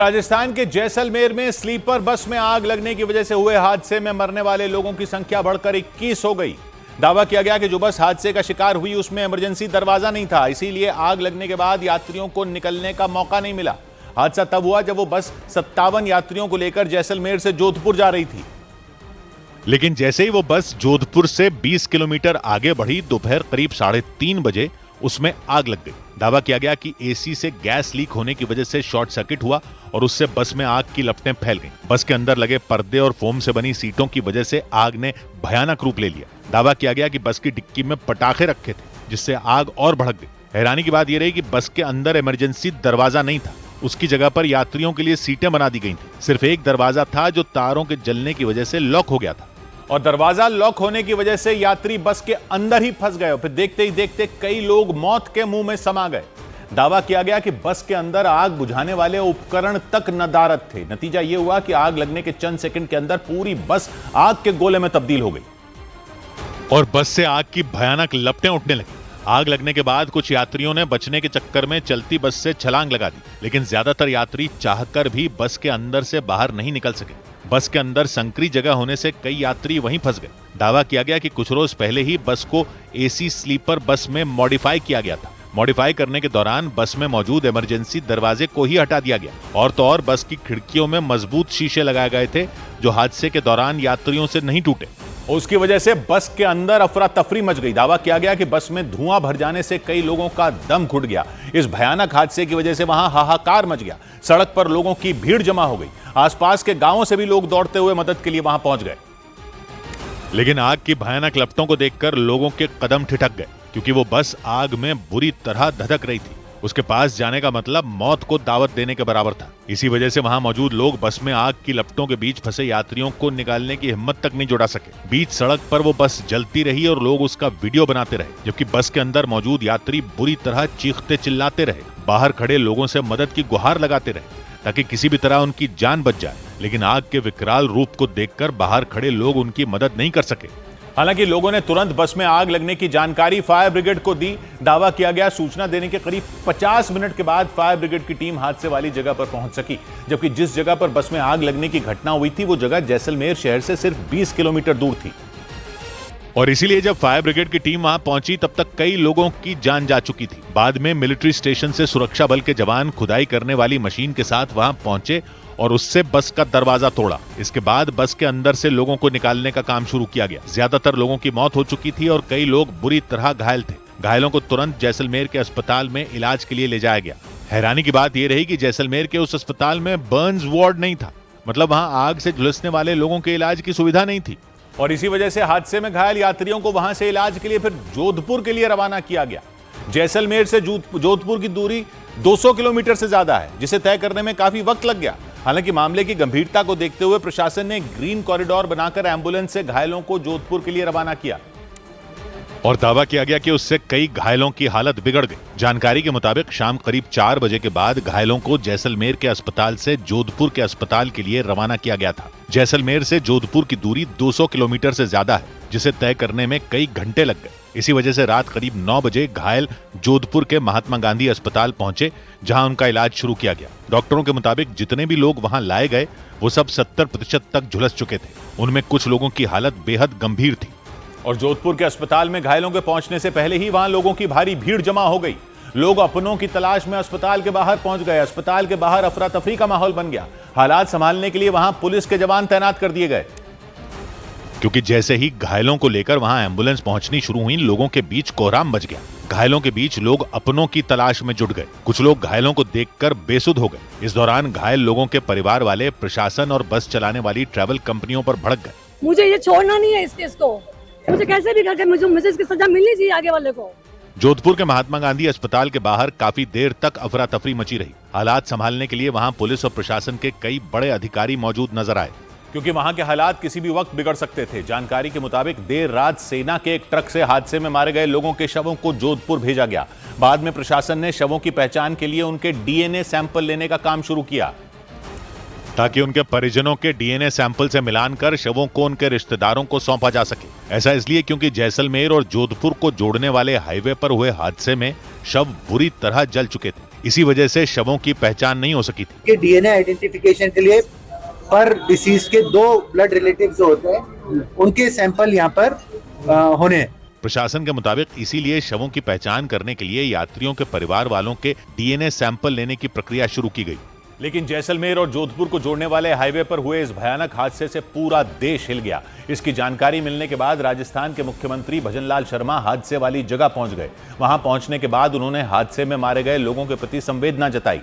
राजस्थान के जैसलमेर में sleeper bus में आग लगने की वजह से हुए हादसे में मरने वाले लोगों की संख्या बढ़कर 21 हो गई। दावा किया गया कि जो बस हादसे का शिकार हुई उसमें इमरजेंसी दरवाजा नहीं था, इसीलिए आग लगने के बाद यात्रियों को निकलने का मौका नहीं मिला। हादसा तब हुआ जब वो बस 57 यात्रियों को लेकर जैसलमेर से जोधपुर जा रही थी। लेकिन जैसे ही वो बस जोधपुर से 20 किलोमीटर आगे बढ़ी, दोपहर करीब 3:30 बजे उसमें आग लग गई। दावा किया गया कि एसी से गैस लीक होने की वजह से शॉर्ट सर्किट हुआ और उससे बस में आग की लपटें फैल गईं। बस के अंदर लगे पर्दे और फोम से बनी सीटों की वजह से आग ने भयानक रूप ले लिया। दावा किया गया कि बस की डिक्की में पटाखे रखे थे, जिससे आग और भड़क गई। हैरानी की बात यह रही कि बस के अंदर इमरजेंसी दरवाजा नहीं था, उसकी जगह पर यात्रियों के लिए सीटें बना दी गई थी। सिर्फ एक दरवाजा था जो तारों के जलने की वजह से लॉक हो गया था और दरवाजा लॉक होने की वजह से यात्री बस के अंदर ही फंस गए और फिर देखते ही देखते कई लोग मौत के मुंह में समा गए। दावा किया गया कि बस के अंदर आग बुझाने वाले उपकरण तक नदारद थे। नतीजा यह हुआ कि आग लगने के चंद सेकंड के अंदर पूरी बस आग के गोले में तब्दील हो गई और बस से आग की भयानक लपटें उठने लगी। आग लगने के बाद कुछ यात्रियों ने बचने के चक्कर में चलती बस से छलांग लगा दी, लेकिन ज्यादातर यात्री चाहकर भी बस के अंदर से बाहर नहीं निकल सके। बस के अंदर संकरी जगह होने से कई यात्री वहीं फंस गए। दावा किया गया कि कुछ रोज पहले ही बस को एसी स्लीपर बस में मॉडिफाई किया गया था। मॉडिफाई करने के दौरान बस में मौजूद इमरजेंसी दरवाजे को ही हटा दिया गया और तो और बस की खिड़कियों में मजबूत शीशे लगाए गए थे, जो हादसे के दौरान यात्रियों से नहीं टूटे। उसकी वजह से बस के अंदर अफरा तफरी मच गई। दावा किया गया कि बस में धुआं भर जाने से कई लोगों का दम घुट गया। इस भयानक हादसे की वजह से वहां हाहाकार मच गया। सड़क पर लोगों की भीड़ जमा हो गई। आसपास के गांवों से भी लोग दौड़ते हुए मदद के लिए वहां पहुंच गए। लेकिन आग की भयानक लपटों को देखकर लोगों के कदम ठिठक गए, क्योंकि वो बस आग में बुरी तरह धधक रही थी। उसके पास जाने का मतलब मौत को दावत देने के बराबर था। इसी वजह से वहां मौजूद लोग बस में आग की लपटों के बीच फंसे यात्रियों को निकालने की हिम्मत तक नहीं जुटा सके। बीच सड़क पर वो बस जलती रही और लोग उसका वीडियो बनाते रहे, जबकि बस के अंदर मौजूद यात्री बुरी तरह चीखते चिल्लाते रहे। बाहर खड़े लोगों से मदद की गुहार लगाते रहे ताकि किसी भी तरह उनकी जान बच जाए, लेकिन आग के विकराल रूप को देखकर बाहर खड़े लोग उनकी मदद नहीं कर सके। हालांकि लोगों ने तुरंत बस में आग लगने की जानकारी फायर ब्रिगेड को दी। दावा किया गया सूचना देने के करीब 50 मिनट के बाद फायर ब्रिगेड की टीम हादसे वाली जगह पर पहुंच सकी, जबकि जिस जगह पर बस में आग लगने की घटना हुई थी वो जगह जैसलमेर शहर से सिर्फ 20 किलोमीटर दूर थी। और इसीलिए जब फायर ब्रिगेड की टीम वहां पहुंची तब तक कई लोगों की जान जा चुकी थी। बाद में मिलिट्री स्टेशन से सुरक्षा बल के जवान खुदाई करने वाली मशीन के साथ वहां पहुंचे और उससे बस का दरवाजा तोड़ा। इसके बाद बस के अंदर से लोगों को निकालने का काम शुरू किया गया। ज्यादातर लोगों की मौत हो चुकी थी और कई लोग बुरी तरह घायल थे। घायलों को तुरंत जैसलमेर के अस्पताल में इलाज के लिए ले जाया गया। हैरानी की बात यह रही कि जैसलमेर के उस अस्पताल में बर्न्स वार्ड नहीं था, मतलब वहां आग से झुलसने वाले लोगों के इलाज की सुविधा नहीं थी। और इसी वजह से हादसे में घायल यात्रियों को वहां से इलाज के लिए फिर जोधपुर के लिए रवाना किया गया। जैसलमेर से जोधपुर की दूरी 200 किलोमीटर से ज्यादा है, जिसे तय करने में काफी वक्त लग गया। हालांकि मामले की गंभीरता को देखते हुए प्रशासन ने ग्रीन कॉरिडोर बनाकर एम्बुलेंस से घायलों को जोधपुर के लिए रवाना किया और दावा किया गया कि उससे कई घायलों की हालत बिगड़ गई। जानकारी के मुताबिक शाम करीब 4 बजे के बाद घायलों को जैसलमेर के अस्पताल से जोधपुर के अस्पताल के लिए रवाना किया गया था। जैसलमेर से जोधपुर की दूरी 200 किलोमीटर से ज्यादा है, जिसे तय करने में कई घंटे लग गए। इसी वजह से रात करीब 9 बजे घायल जोधपुर के महात्मा गांधी अस्पताल पहुंचे, जहां उनका इलाज शुरू किया गया। डॉक्टरों के मुताबिक जितने भी लोग वहां लाए गए वो सब 70% तक झुलस चुके थे। उनमें कुछ लोगों की हालत बेहद गंभीर थी। और जोधपुर के अस्पताल में घायलों के पहुंचने से पहले ही वहां लोगों की भारी भीड़ जमा हो गई। लोग अपनों की तलाश में अस्पताल के बाहर पहुंच गए। अस्पताल के बाहर अफरा तफरी का माहौल बन गया। हालात संभालने के लिए वहां पुलिस के जवान तैनात कर दिए गए, क्योंकि जैसे ही घायलों को लेकर वहां एम्बुलेंस पहुंचनी शुरू हुई, लोगों के बीच कोहराम मच गया। घायलों के बीच लोग अपनों की तलाश में जुट गए। कुछ लोग घायलों को देखकर बेसुध हो गए। इस दौरान घायल लोगों के परिवार वाले प्रशासन और बस चलाने वाली ट्रैवल कंपनियों पर भड़क गए। मुझे ये छोड़ना नहीं है इस केस को, मुझे कैसे भी करके मुझे इसकी सजा मिलनी चाहिए आगे वाले को। जोधपुर के महात्मा गांधी अस्पताल के बाहर काफी देर तक अफरा तफरी मची रही। हालात संभालने के लिए वहां पुलिस और प्रशासन के कई बड़े अधिकारी मौजूद नजर आए, क्योंकि वहां के हालात किसी भी वक्त बिगड़ सकते थे। जानकारी के मुताबिक देर रात सेना के एक ट्रक से हादसे में मारे गए लोगों के शवों को जोधपुर भेजा गया। बाद में प्रशासन ने शवों की पहचान के लिए उनके डीएनए सैंपल लेने का काम शुरू किया, ताकि उनके परिजनों के डीएनए सैंपल से मिलान कर शवों को उनके रिश्तेदारों को सौंपा जा सके। ऐसा इसलिए क्योंकि जैसलमेर और जोधपुर को जोड़ने वाले हाईवे पर हुए हादसे में शव बुरी तरह जल चुके थे। इसी वजह से शवों की पहचान नहीं हो सकी थी। कि डीएनए आइडेंटिफिकेशन के लिए पर डिसीज के 2 ब्लड रिलेटिव्स जो होते हैं उनके सैंपल यहाँ पर होने हैं। प्रशासन के मुताबिक इसीलिए शवों की पहचान करने के लिए यात्रियों के परिवार वालों के डीएनए सैंपल लेने की प्रक्रिया शुरू की गई। लेकिन जैसलमेर और जोधपुर को जोड़ने वाले हाईवे पर हुए इस भयानक हादसे से पूरा देश हिल गया। इसकी जानकारी मिलने के बाद राजस्थान के मुख्यमंत्री भजनलाल शर्मा हादसे वाली जगह पहुंच गए। वहां पहुंचने के बाद उन्होंने हादसे में मारे गए लोगों के प्रति संवेदना जताई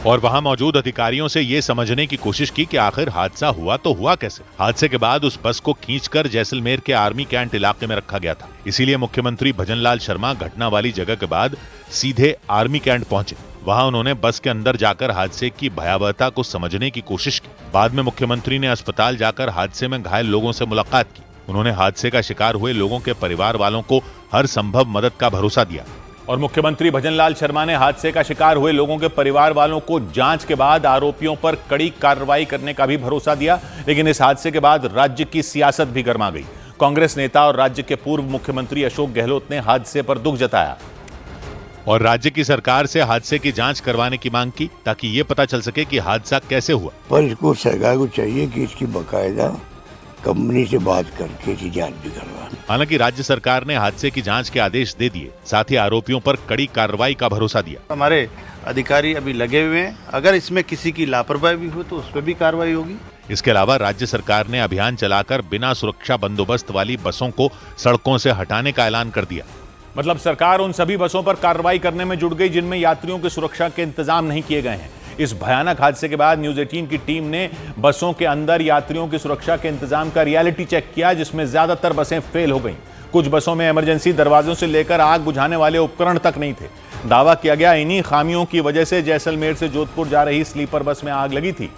और वहां मौजूद अधिकारियों से ये समझने की कोशिश की कि आखिर हादसा हुआ तो हुआ कैसे। हादसे के बाद उस बस को खींचकर जैसलमेर के आर्मी कैंट इलाके में रखा गया था। इसीलिए मुख्यमंत्री भजनलाल शर्मा घटना वाली जगह के बाद सीधे आर्मी कैंट पहुंचे। वहां उन्होंने बस के अंदर जाकर हादसे की भयावहता को समझने की कोशिश की। बाद में मुख्यमंत्री ने अस्पताल जाकर हादसे में घायल लोगों से मुलाकात की। उन्होंने हादसे का शिकार हुए लोगों के परिवार वालों को हर संभव मदद का भरोसा दिया। और मुख्यमंत्री भजनलाल शर्मा ने हादसे का शिकार हुए लोगों के परिवार वालों को जांच के बाद आरोपियों पर कड़ी कार्रवाई करने का भी भरोसा दिया। लेकिन इस हादसे के बाद राज्य की सियासत भी गर्मा गई। कांग्रेस नेता और राज्य के पूर्व मुख्यमंत्री अशोक गहलोत ने हादसे पर दुख जताया और राज्य की सरकार से हादसे की जांच करवाने की मांग की, ताकि ये पता चल सके कि हादसा कैसे हुआ। पर इसको सरकार को चाहिए कि इसकी बकायदा कंपनी से बात करके इसकी जांच भी करवा। हालांकि राज्य सरकार ने हादसे की जांच के आदेश दे दिए, साथ ही आरोपियों पर कड़ी कार्रवाई का भरोसा दिया। हमारे अधिकारी अभी लगे हुए हैं, अगर इसमें किसी की लापरवाही भी हो तो उस पर भी कार्रवाई होगी। इसके अलावा राज्य सरकार ने अभियान चलाकर बिना सुरक्षा बंदोबस्त वाली बसों को सड़कों से हटाने का ऐलान कर दिया। मतलब सरकार उन सभी बसों पर कार्रवाई करने में जुट गई जिनमें यात्रियों की सुरक्षा के इंतजाम नहीं किए गए हैं। इस भयानक हादसे के बाद न्यूज 18 की टीम ने बसों के अंदर यात्रियों की सुरक्षा के इंतजाम का रियलिटी चेक किया, जिसमें ज्यादातर बसें फेल हो गईं। कुछ बसों में इमरजेंसी दरवाजों से लेकर आग बुझाने वाले उपकरण तक नहीं थे। दावा किया गया इन्हीं खामियों की वजह से जैसलमेर से जोधपुर जा रही स्लीपर बस में आग लगी थी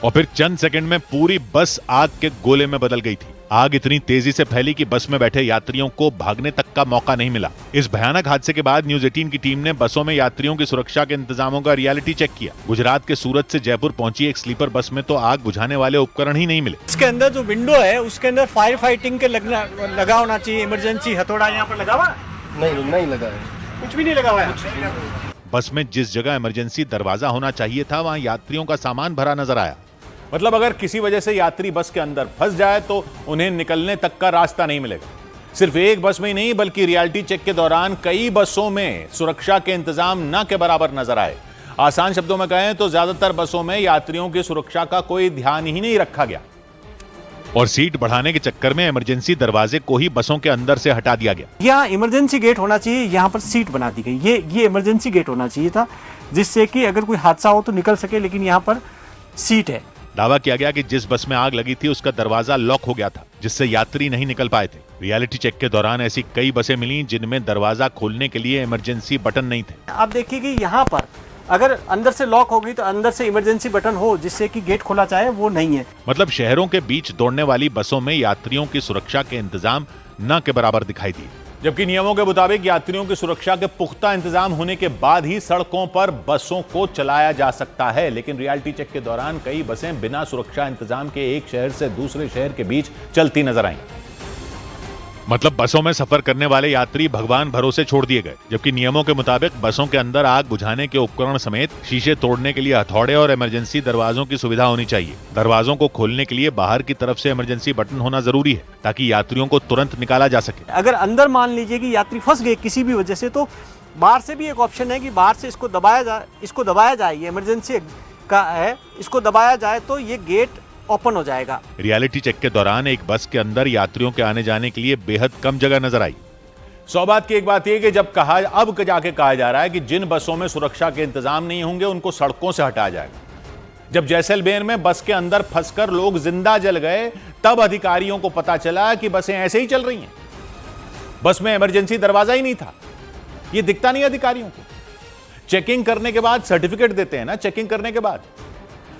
और फिर चंद सेकंड में पूरी बस आग के गोले में बदल गई थी। आग इतनी तेजी से फैली कि बस में बैठे यात्रियों को भागने तक का मौका नहीं मिला। इस भयानक हादसे के बाद न्यूज 18 की टीम ने बसों में यात्रियों की सुरक्षा के इंतजामों का रियलिटी चेक किया। गुजरात के सूरत से जयपुर पहुंची एक स्लीपर बस में तो आग बुझाने वाले उपकरण ही नहीं मिले। इसके अंदर जो विंडो है उसके अंदर फायर फाइटिंग के लगा होना चाहिए। इमरजेंसी हथौड़ा यहाँ पर लगा हुआ नहीं लगा है, कुछ भी नहीं लगा हुआ है। बस में जिस जगह इमरजेंसी दरवाजा होना चाहिए था वहां यात्रियों का सामान भरा नजर आया। मतलब अगर किसी वजह से यात्री बस के अंदर फंस जाए तो उन्हें निकलने तक का रास्ता नहीं मिलेगा। सिर्फ एक बस में ही नहीं बल्कि रियलिटी चेक के दौरान कई बसों में सुरक्षा के इंतजाम न के बराबर नजर आए। आसान शब्दों में कहें तो ज्यादातर बसों में यात्रियों की सुरक्षा का कोई ध्यान ही नहीं रखा गया और सीट बढ़ाने के चक्कर में इमरजेंसी दरवाजे को ही बसों के अंदर से हटा दिया गया। यहाँ इमरजेंसी गेट होना चाहिए, यहाँ पर सीट बना दी गई। ये इमरजेंसी गेट होना चाहिए था जिससे कि अगर कोई हादसा हो तो निकल सके, लेकिन यहाँ पर सीट है। दावा किया गया कि जिस बस में आग लगी थी उसका दरवाजा लॉक हो गया था, जिससे यात्री नहीं निकल पाए थे। रियलिटी चेक के दौरान ऐसी कई बसें मिली जिनमें दरवाजा खोलने के लिए इमरजेंसी बटन नहीं थे। आप देखिए कि यहाँ पर अगर अंदर से लॉक हो गई तो अंदर से इमरजेंसी बटन हो जिससे कि गेट खोला जाए, वो नहीं है। मतलब शहरों के बीच दौड़ने वाली बसों में यात्रियों की सुरक्षा के इंतजाम न के बराबर दिखाई दिए। जबकि नियमों के मुताबिक यात्रियों की सुरक्षा के पुख्ता इंतजाम होने के बाद ही सड़कों पर बसों को चलाया जा सकता है। लेकिन रियलिटी चेक के दौरान कई बसें बिना सुरक्षा इंतजाम के एक शहर से दूसरे शहर के बीच चलती नजर आईं। मतलब बसों में सफर करने वाले यात्री भगवान भरोसे छोड़ दिए गए। जबकि नियमों के मुताबिक बसों के अंदर आग बुझाने के उपकरण समेत शीशे तोड़ने के लिए हथौड़े और इमरजेंसी दरवाजों की सुविधा होनी चाहिए। दरवाजों को खोलने के लिए बाहर की तरफ से इमरजेंसी बटन होना जरूरी है ताकि यात्रियों को तुरंत निकाला जा सके। अगर अंदर मान लीजिए कि यात्री फंस गए किसी भी वजह से, तो बाहर से भी एक ऑप्शन है कि बाहर से इसको दबाया जाए। ये इमरजेंसी का है, इसको दबाया जाए तो ये गेट ओपन हो जाएगा। रियलिटी चेक के दौरान एक बस के अंदर यात्रियों के आने जाने के लिए बेहद कम जगह नजर आई। सौ बात की एक बात यह कि जब अब जाके कहा जा रहा है कि जिन बसों में सुरक्षा के इंतजाम नहीं होंगे उनको सड़कों से हटाया जाएगा। जब जैसलमेर में बस के अंदर फंसकर लोग जिंदा जल गए तब अधिकारियों को पता चला कि बसें ऐसे ही चल रही हैं। बस में इमरजेंसी दरवाजा ही नहीं था। यह दिखता नहीं अधिकारियों को। चेकिंग करने के बाद सर्टिफिकेट देते हैं ना, चेकिंग करने के बाद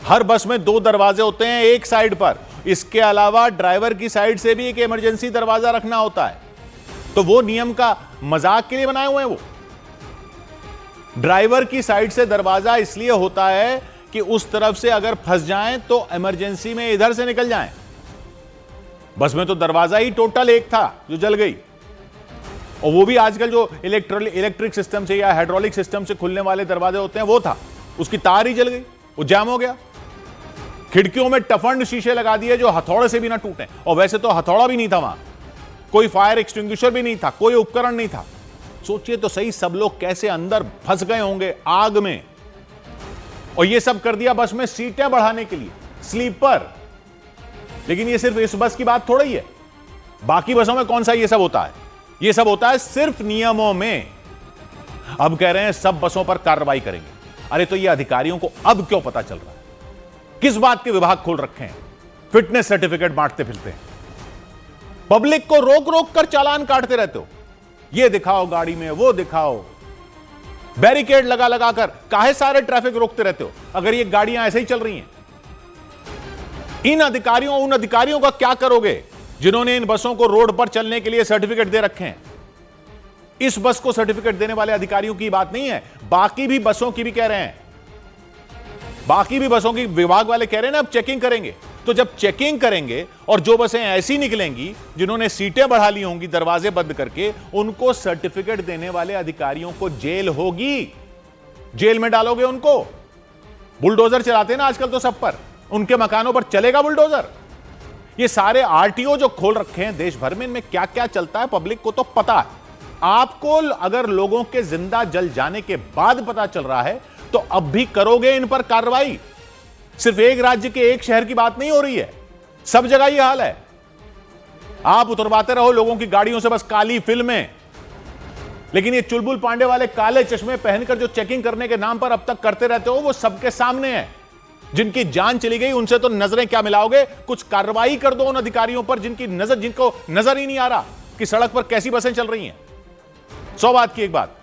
हर बस में 2 दरवाजे होते हैं एक साइड पर। इसके अलावा ड्राइवर की साइड से भी एक इमरजेंसी दरवाजा रखना होता है। तो वो नियम का मजाक के लिए बनाए हुए हैं। वो ड्राइवर की साइड से दरवाजा इसलिए होता है कि उस तरफ से अगर फंस जाएं तो इमरजेंसी में इधर से निकल जाएं। बस में तो दरवाजा ही टोटल एक था जो जल गई। और वो भी आजकल जो इलेक्ट्रिक सिस्टम से या हाइड्रोलिक सिस्टम से खुलने वाले दरवाजे होते हैं वो था, उसकी तार ही जल गई, वो जाम हो गया। खिड़कियों में टफंड शीशे लगा दिए जो हथौड़े से भी ना टूटे, और वैसे तो हथौड़ा भी नहीं था वहां, कोई फायर एक्सटिंग्विशर भी नहीं था, कोई उपकरण नहीं था। सोचिए तो सही, सब लोग कैसे अंदर फंस गए होंगे आग में। और ये सब कर दिया बस में सीटें बढ़ाने के लिए, स्लीपर। लेकिन ये सिर्फ इस बस की बात थोड़ा ही है, बाकी बसों में कौन सा ये सब होता है? ये सब होता है सिर्फ नियमों में। अब कह रहे हैं सब बसों पर कार्रवाई करेंगे। अरे तो ये अधिकारियों को अब क्यों पता चल रहा है? किस बात के विभाग खोल रखे हैं? फिटनेस सर्टिफिकेट बांटते फिरते हैं, पब्लिक को रोक रोक कर चालान काटते रहते हो। ये दिखाओ गाड़ी में, वो दिखाओ, बैरिकेड लगा लगा कर काहे सारे ट्रैफिक रोकते रहते हो अगर ये गाड़ियां ऐसे ही चल रही हैं? इन अधिकारियों उन अधिकारियों का क्या करोगे जिन्होंने इन बसों को रोड पर चलने के लिए सर्टिफिकेट दे रखे हैं? इस बस को सर्टिफिकेट देने वाले अधिकारियों की बात नहीं है, बाकी भी बसों की भी कह रहे हैं। बाकी भी बसों की विभाग वाले कह रहे हैं ना अब चेकिंग करेंगे। तो जब चेकिंग करेंगे और जो बसें ऐसी निकलेंगी जिन्होंने सीटें बढ़ा ली होंगी दरवाजे बंद करके, उनको सर्टिफिकेट देने वाले अधिकारियों को जेल होगी। जेल में डालोगे उनको। बुलडोजर चलाते हैं ना आजकल तो सब पर, उनके मकानों पर चलेगा बुलडोजर। ये सारे आरटीओ जो खोल रखे हैं देश भर में, इनमें क्या क्या चलता है पब्लिक को तो पता है। आपको अगर लोगों के जिंदा जल जाने के बाद पता चल रहा है तो अब भी करोगे इन पर कार्रवाई? सिर्फ एक राज्य के एक शहर की बात नहीं हो रही है, सब जगह ये हाल है। आप उतरवाते रहो लोगों की गाड़ियों से बस काली फिल्में, लेकिन ये चुलबुल पांडे वाले काले चश्मे पहनकर जो चेकिंग करने के नाम पर अब तक करते रहते हो वो सबके सामने है। जिनकी जान चली गई उनसे तो नजरें क्या मिलाओगे? कुछ कार्रवाई कर दो उन अधिकारियों पर जिनको नजर ही नहीं आ रहा कि सड़क पर कैसी बसें चल रही हैं। 100 बात की एक बात,